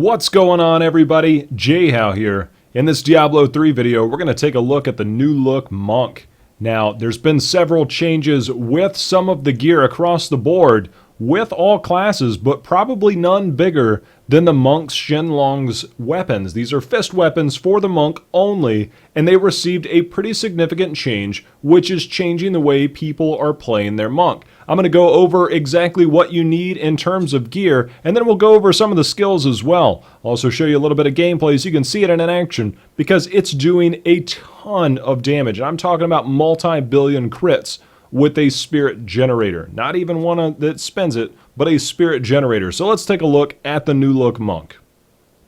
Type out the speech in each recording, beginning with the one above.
What's going on, everybody? Jhow here. In this Diablo 3 video, we're going to take a look at the new look Monk. Now, there's been several changes with some of the gear across the board with all classes, but probably none bigger than the Monk's Shenlong's weapons. These are fist weapons for the Monk only, and they received a pretty significant change, which is changing the way people are playing their Monk. I'm going to go over exactly what you need in terms of gear, and then we'll go over some of the skills as well. I'll also show you a little bit of gameplay so you can see it in action, because it's doing a ton of damage. And I'm talking about multi-billion crits with a spirit generator. Not even one that spends it, but a spirit generator. So let's take a look at the new look Monk.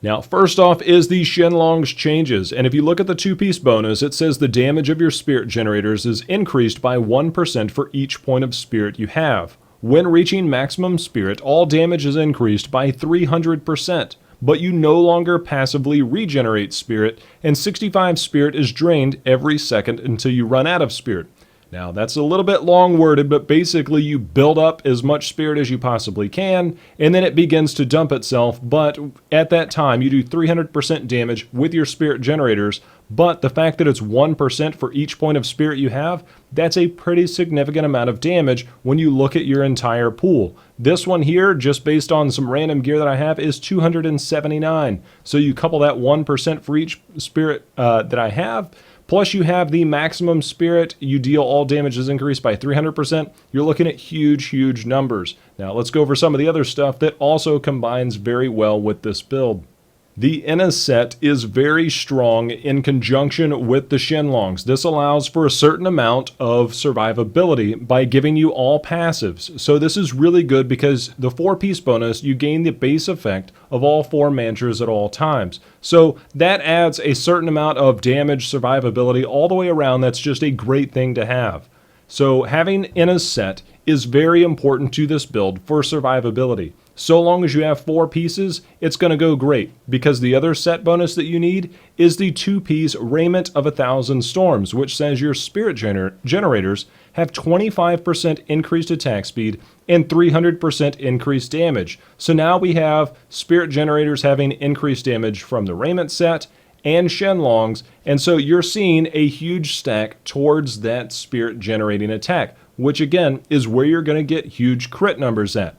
Now, first off is the Shenlong Changes, and if you look at the two-piece bonus, it says the damage of your spirit generators is increased by 1% for each point of spirit you have. When reaching maximum spirit, all damage is increased by 300%, but you no longer passively regenerate spirit, and 65 spirit is drained every second until you run out of spirit. Now, that's a little bit long-worded, but basically you build up as much spirit as you possibly can, and then it begins to dump itself, but at that time you do 300% damage with your spirit generators, but the fact that it's 1% for each point of spirit you have, that's a pretty significant amount of damage when you look at your entire pool. This one here, just based on some random gear that I have, is 279. So you couple that 1% for each spirit that I have, plus you have the maximum spirit, you deal all damage is increased by 300%. You're looking at huge, huge numbers. Now let's go over some of the other stuff that also combines very well with this build. The Inna set is very strong in conjunction with the Shenlongs. This allows for a certain amount of survivability by giving you all passives. So this is really good because the 4-piece bonus, you gain the base effect of all 4 mantras at all times. So that adds a certain amount of damage survivability all the way around. That's just a great thing to have. So having Inna's set is very important to this build for survivability. So long as you have 4 pieces, it's going to go great, because the other set bonus that you need is the 2-piece Raiment of 1,000 Storms, which says your spirit generators have 25% increased attack speed and 300% increased damage. So now we have spirit generators having increased damage from the Raiment set and Shenlongs, and so you're seeing a huge stack towards that spirit generating attack, which again is where you're going to get huge crit numbers at.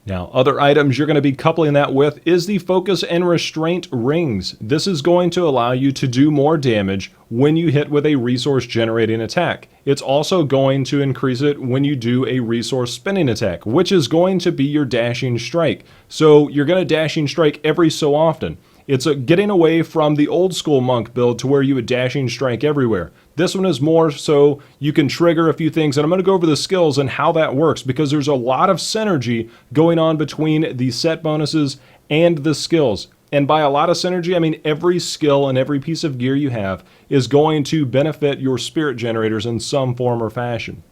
Now, other items you're going to be coupling that with is the Focus and Restraint Rings. This is going to allow you to do more damage when you hit with a resource generating attack. It's also going to increase it when you do a resource spinning attack, which is going to be your dashing strike. So you're going to dashing strike every so often. It's getting away from the old school Monk build to where you would dashing strike everywhere. This one is more so you can trigger a few things, and I'm going to go over the skills and how that works, because there's a lot of synergy going on between the set bonuses and the skills. And by a lot of synergy, I mean every skill and every piece of gear you have is going to benefit your spirit generators in some form or fashion.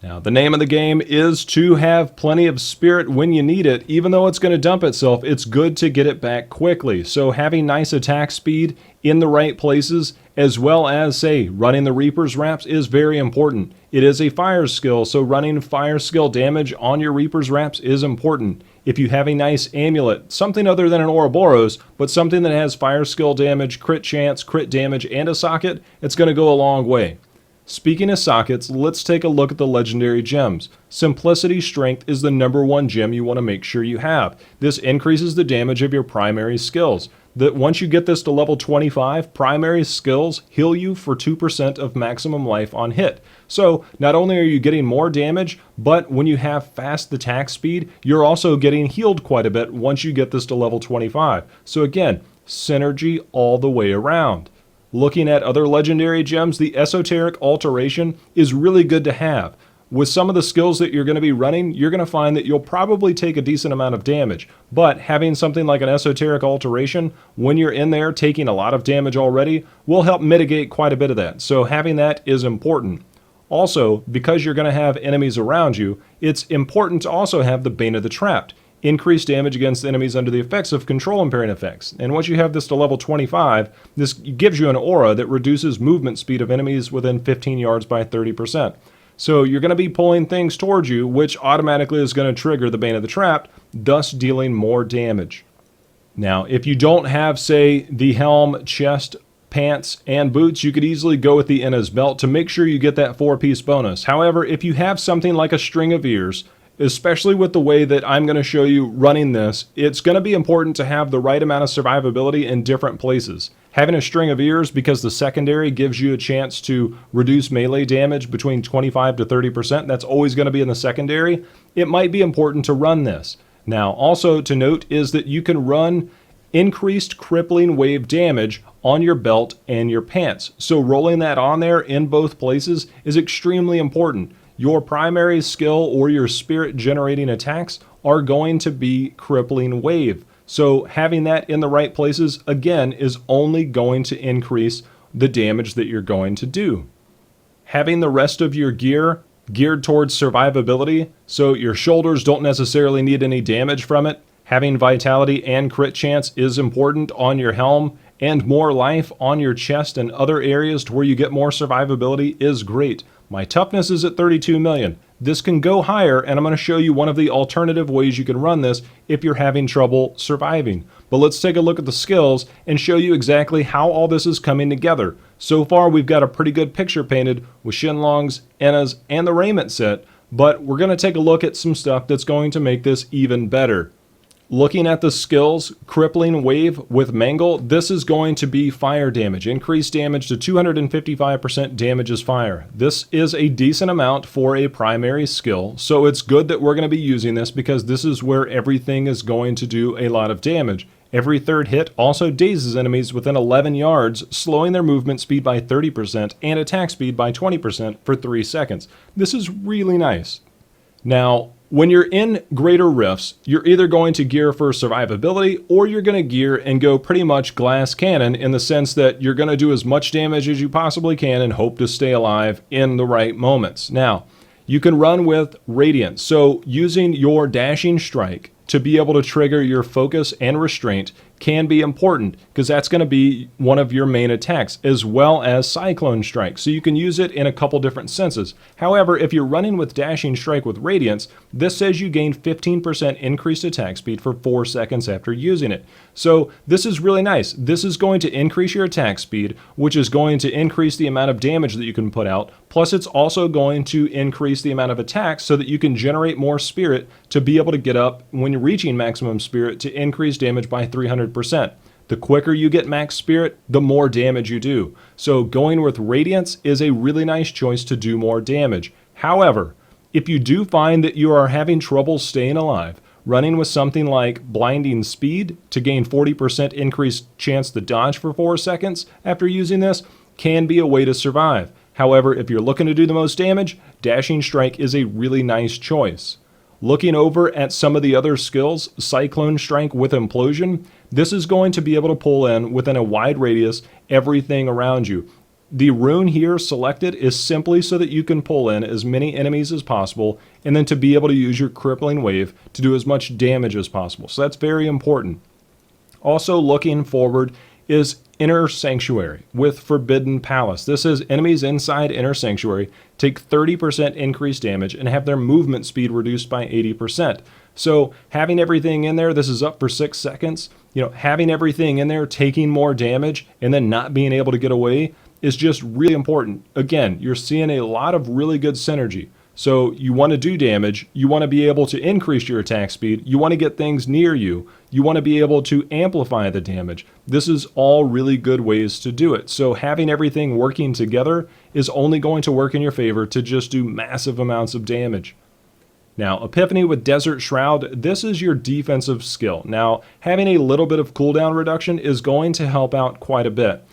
Now, the name of the game is to have plenty of spirit when you need it. Even though it's going to dump itself, it's good to get it back quickly. So having nice attack speed in the right places, as well as, say, running the Reaper's Wraps is very important. It is a fire skill, so running fire skill damage on your Reaper's Wraps is important. If you have a nice amulet, something other than an Ouroboros, but something that has fire skill damage, crit chance, crit damage, and a socket, it's going to go a long way. Speaking of sockets, let's take a look at the legendary gems. Simplicity Strength is the #1 gem you want to make sure you have. This increases the damage of your primary skills. Once you get this to level 25, primary skills heal you for 2% of maximum life on hit. So not only are you getting more damage, but when you have fast attack speed, you're also getting healed quite a bit once you get this to level 25. So again, synergy all the way around. Looking at other legendary gems, the Esoteric Alteration is really good to have. With some of the skills that you're going to be running, you're going to find that you'll probably take a decent amount of damage. But having something like an Esoteric Alteration, when you're in there taking a lot of damage already, will help mitigate quite a bit of that. So having that is important. Also, because you're going to have enemies around you, it's important to also have the Bane of the Trapped. Increase damage against enemies under the effects of control impairing effects. And once you have this to level 25, this gives you an aura that reduces movement speed of enemies within 15 yards by 30%. So you're going to be pulling things towards you, which automatically is going to trigger the Bane of the Trapped, thus dealing more damage. Now, if you don't have, say, the helm, chest, pants, and boots, you could easily go with the Inna's belt to make sure you get that 4-piece bonus. However, if you have something like a string of ears, especially with the way that I'm going to show you running this, it's going to be important to have the right amount of survivability in different places. Having a string of ears, because the secondary gives you a chance to reduce melee damage between 25 to 30%, that's always going to be in the secondary, it might be important to run this. Now, also to note is that you can run increased crippling wave damage on your belt and your pants. So rolling that on there in both places is extremely important. Your primary skill or your spirit generating attacks are going to be crippling wave. So having that in the right places, again, is only going to increase the damage that you're going to do. Having the rest of your gear geared towards survivability, so your shoulders don't necessarily need any damage from it. Having vitality and crit chance is important on your helm, and more life on your chest and other areas to where you get more survivability is great. My toughness is at 32 million. This can go higher, and I'm going to show you one of the alternative ways you can run this if you're having trouble surviving. But let's take a look at the skills and show you exactly how all this is coming together. So far, we've got a pretty good picture painted with Shenlong's, Enna's, and the raiment set, but we're going to take a look at some stuff that's going to make this even better. Looking at the skills, Crippling Wave with Mangle, this is going to be fire damage. Increased damage to 255% damage as fire. This is a decent amount for a primary skill, so it's good that we're going to be using this because this is where everything is going to do a lot of damage. Every third hit also dazes enemies within 11 yards, slowing their movement speed by 30% and attack speed by 20% for 3 seconds. This is really nice. Now, when you're in greater rifts, you're either going to gear for survivability or you're going to gear and go pretty much glass cannon in the sense that you're going to do as much damage as you possibly can and hope to stay alive in the right moments. Now, you can run with Radiance, so using your dashing strike to be able to trigger your focus and restraint can be important because that's going to be one of your main attacks, as well as Cyclone Strike. So you can use it in a couple different senses. However, if you're running with Dashing Strike with Radiance, this says you gain 15% increased attack speed for 4 seconds after using it. So this is really nice. This is going to increase your attack speed, which is going to increase the amount of damage that you can put out. Plus, it's also going to increase the amount of attacks so that you can generate more spirit to be able to get up when you're reaching maximum spirit to increase damage by 300%. The quicker you get max spirit, the more damage you do. So going with Radiance is a really nice choice to do more damage. However, if you do find that you are having trouble staying alive, running with something like Blinding Speed to gain 40% increased chance to dodge for 4 seconds after using this can be a way to survive. However, if you're looking to do the most damage, Dashing Strike is a really nice choice. Looking over at some of the other skills, Cyclone Strength with Implosion, this is going to be able to pull in within a wide radius everything around you. The rune here selected is simply so that you can pull in as many enemies as possible and then to be able to use your Crippling Wave to do as much damage as possible. So that's very important. Also looking forward is Inner Sanctuary with Forbidden Palace. This is enemies inside Inner Sanctuary take 30% increased damage and have their movement speed reduced by 80%. So having everything in there, this is up for 6 seconds. Having everything in there, taking more damage and then not being able to get away is just really important. Again, you're seeing a lot of really good synergy. So you want to do damage, you want to be able to increase your attack speed, you want to get things near you, you want to be able to amplify the damage. This is all really good ways to do it. So having everything working together is only going to work in your favor to just do massive amounts of damage. Now, Epiphany with Desert Shroud, this is your defensive skill. Now, having a little bit of cooldown reduction is going to help out quite a bit.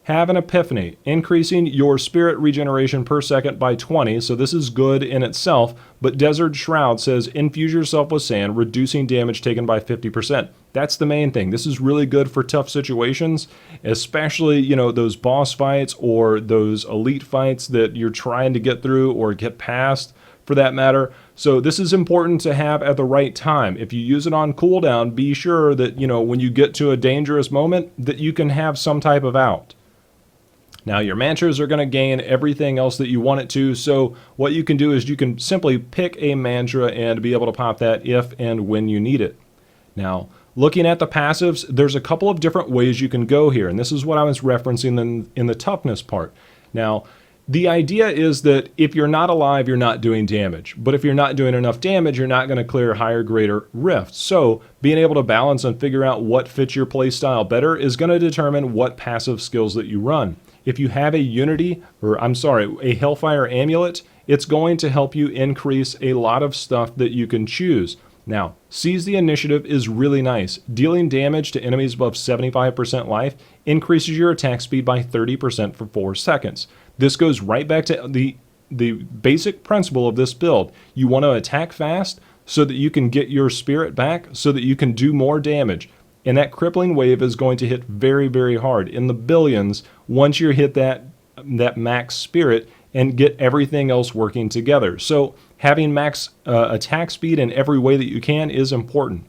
Have an Epiphany, increasing your spirit regeneration per second by 20, so this is good in itself, but Desert Shroud says infuse yourself with sand, reducing damage taken by 50%. That's the main thing. This is really good for tough situations, especially, those boss fights or those elite fights that you're trying to get through or get past, for that matter. So this is important to have at the right time. If you use it on cooldown, be sure that, when you get to a dangerous moment, that you can have some type of out. Now your mantras are going to gain everything else that you want it to, so what you can do is you can simply pick a mantra and be able to pop that if and when you need it. Now, looking at the passives, there's a couple of different ways you can go here, and this is what I was referencing in the toughness part. Now, the idea is that if you're not alive, you're not doing damage. But if you're not doing enough damage, you're not going to clear higher, greater rifts. So being able to balance and figure out what fits your playstyle better is going to determine what passive skills that you run. If you have a Hellfire Amulet, it's going to help you increase a lot of stuff that you can choose. Now, Seize the Initiative is really nice. Dealing damage to enemies above 75% life increases your attack speed by 30% for 4 seconds. This goes right back to the basic principle of this build. You want to attack fast so that you can get your spirit back so that you can do more damage. And that Crippling Wave is going to hit very, very hard, in the billions, once you hit that max spirit and get everything else working together. So having max attack speed in every way that you can is important.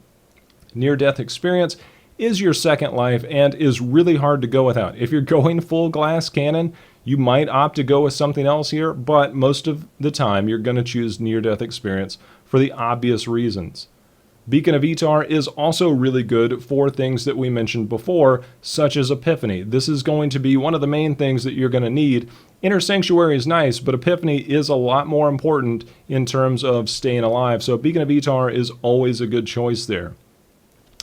Near-death experience is your second life and is really hard to go without. If you're going full glass cannon, you might opt to go with something else here, but most of the time you're going to choose near-death experience for the obvious reasons. Beacon of Etar is also really good for things that we mentioned before, such as Epiphany. This is going to be one of the main things that you're going to need. Inner Sanctuary is nice, but Epiphany is a lot more important in terms of staying alive, so Beacon of Etar is always a good choice there.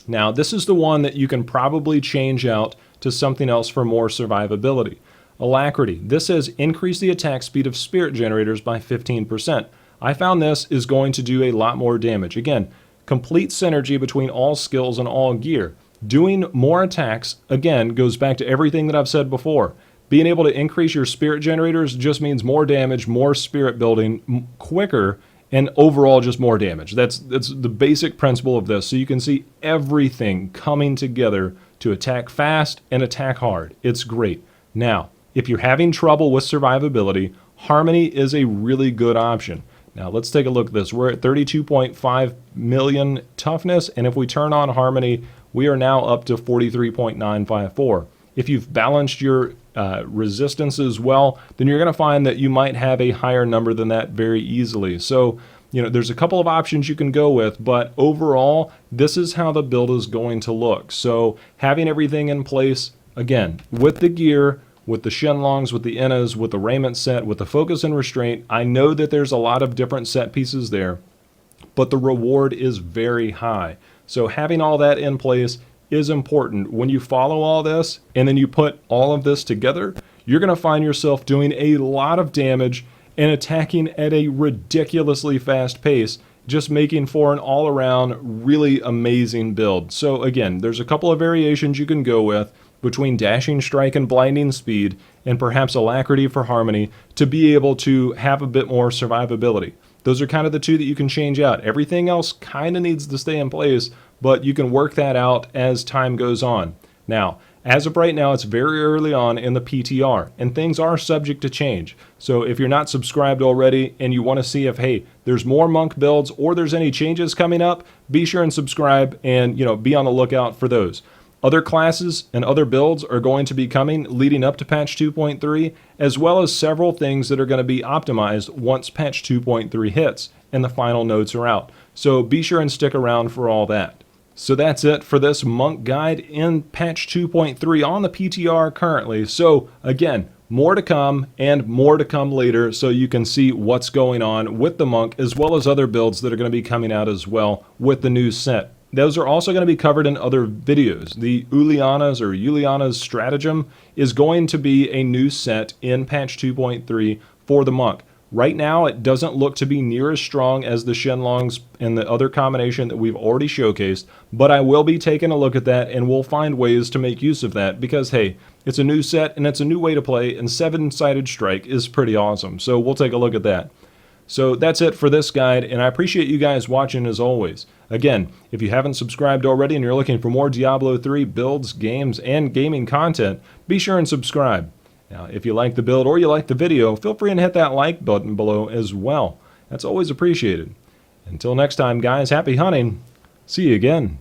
Now, this is the one that you can probably change out to something else for more survivability. Alacrity. This says increase the attack speed of spirit generators by 15%. I found this is going to do a lot more damage. Again, complete synergy between all skills and all gear. Doing more attacks, again, goes back to everything that I've said before. Being able to increase your spirit generators just means more damage, more spirit building, quicker, and overall just more damage. That's the basic principle of this. So you can see everything coming together to attack fast and attack hard. It's great. Now, if you're having trouble with survivability, Harmony is a really good option. Now let's take a look at this. We're at 32.5 million toughness, and if we turn on Harmony, we are now up to 43.954. If you've balanced your resistances well, then you're going to find that you might have a higher number than that very easily. So, there's a couple of options you can go with, but overall, this is how the build is going to look. So having everything in place, again, with the gear, with the Shenlongs, with the Innas, with the raiment set, with the focus and restraint, I know that there's a lot of different set pieces there, but the reward is very high. So having all that in place is important. When you follow all this and then you put all of this together, you're going to find yourself doing a lot of damage and attacking at a ridiculously fast pace, just making for an all-around really amazing build. So again, there's a couple of variations you can go with between Dashing Strike and Blinding Speed, and perhaps Alacrity for Harmony, to be able to have a bit more survivability. Those are kind of the two that you can change out. Everything else kind of needs to stay in place, but you can work that out as time goes on. Now, as of right now, it's very early on in the PTR, and things are subject to change. So if you're not subscribed already and you want to see if, hey, there's more monk builds or there's any changes coming up, be sure and subscribe and, be on the lookout for those. Other classes and other builds are going to be coming leading up to patch 2.3, as well as several things that are going to be optimized once patch 2.3 hits and the final notes are out. So be sure and stick around for all that. So that's it for this monk guide in patch 2.3 on the PTR currently. So again, more to come and more to come later, so you can see what's going on with the monk, as well as other builds that are going to be coming out as well with the new set. Those are also going to be covered in other videos. The Uliana's Stratagem is going to be a new set in patch 2.3 for the monk. Right now, it doesn't look to be near as strong as the Shenlongs and the other combination that we've already showcased, but I will be taking a look at that, and we'll find ways to make use of that because, hey, it's a new set and it's a new way to play, and 7-sided strike is pretty awesome. So we'll take a look at that. So that's it for this guide, and I appreciate you guys watching as always. Again, if you haven't subscribed already and you're looking for more Diablo 3 builds, games, and gaming content, be sure and subscribe. Now, if you like the build or you like the video, feel free and hit that like button below as well. That's always appreciated. Until next time, guys, happy hunting. See you again.